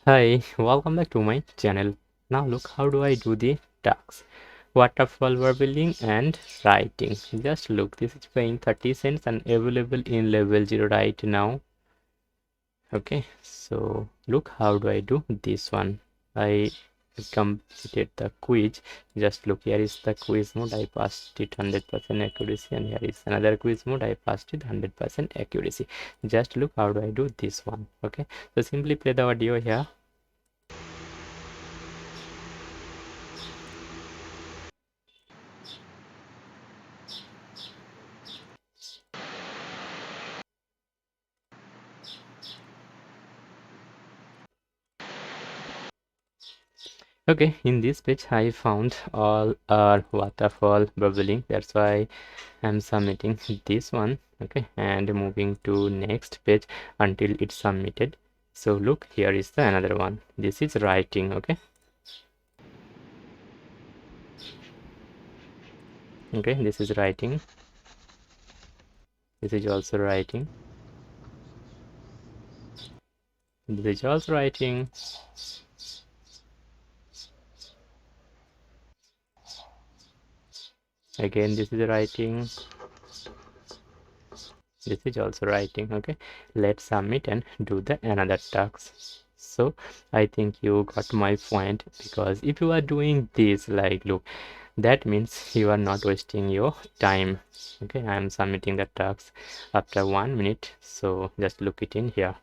Hi, welcome back to my channel. Now look, how do I do the tasks? Waterfall burbling and writing. Just look, this is paying 30 cents and available in level 0 right now. Okay, so look, how do I do this one? I completed the quiz. Just look, here is the quiz mode. I passed it 100% accuracy, and here is another quiz mode. I passed it 100% accuracy. Just look, how do I do this one? Okay, so simply play the audio here. Okay, in this page I found all our waterfall bubbling. That's why I'm submitting this one. Okay, and moving to next page until it's submitted. So look, here is the another one. This is writing. Okay, this is writing. This is also writing. This is also writing. Again, this is writing. This is also writing. Okay, let's submit and do the another task. So I think you got my point, because if you are doing this, like, look, that means you are not wasting your time. Okay, I am submitting the task after 1 minute, so just look it in here.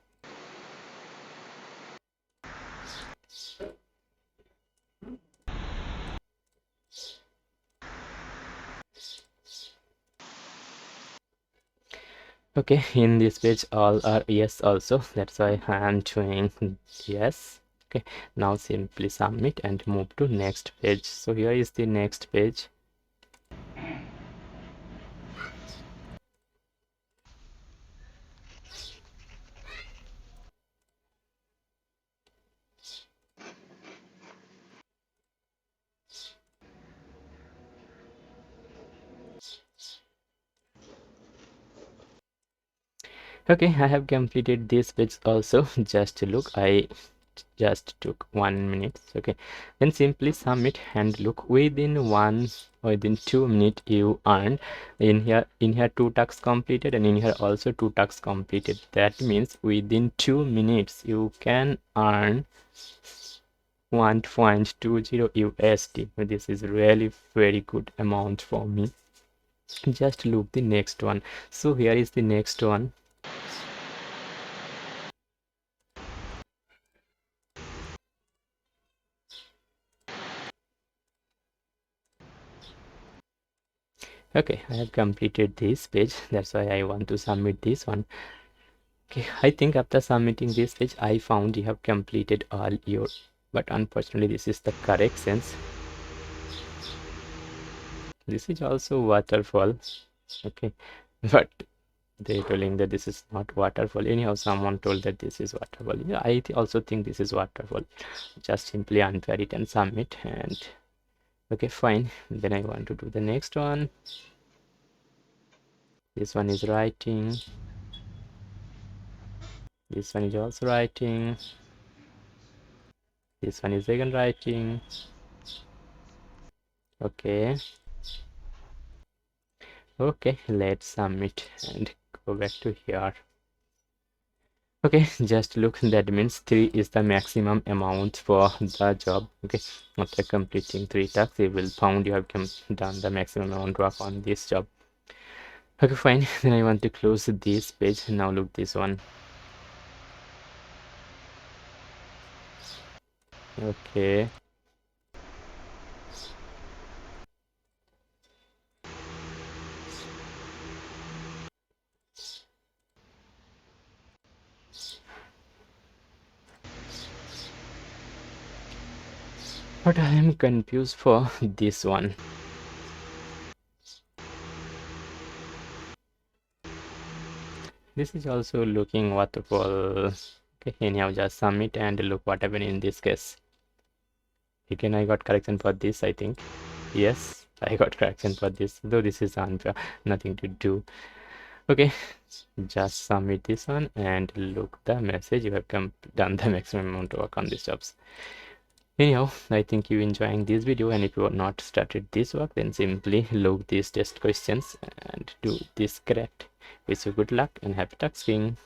Okay, in this page all are yes also, that's why I am doing yes. Okay, now simply submit and move to next page. So here is the next page. Okay, I have completed this page also. Just look, I just took 1 minute. Okay, then simply submit and look, within 2 minutes you earned in here 2 tasks completed, and in here also 2 tasks completed. That means within 2 minutes you can earn 1.20 USD. This is really very good amount for me. Just look the next one. So here is the next one. Okay, I have completed this page. That's why I want to submit this one. Okay, I think after submitting this page I found you have completed all your, but unfortunately this is the corrections. This is also waterfall. Okay, but they telling that this is not waterfall. Anyhow, someone told that this is waterfall. Yeah, I also think this is waterfall. Just simply unpair it and submit, and okay, fine. Then I want to do the next one. This one is writing. This one is also writing. This one is again writing. Okay, let's submit and go back to here. Okay, just look, that means 3 is the maximum amount for the job. Okay, after completing 3 tasks you will found you have done the maximum amount work on this job. Okay, fine. Then I want to close this page. Now look, this one. Okay, but I am confused for this one. This is also looking waterfall. Okay, anyhow, just submit and look what happened in this case. Again, I got correction for this, I think. Yes, I got correction for this, though this is unfair, nothing to do. Okay, just submit this one and look the message. You have done the maximum amount of work on these jobs. Anyhow, I think you enjoying this video, and if you have not started this work, then simply look these test questions and do this correct. Wish you good luck and happy taxing.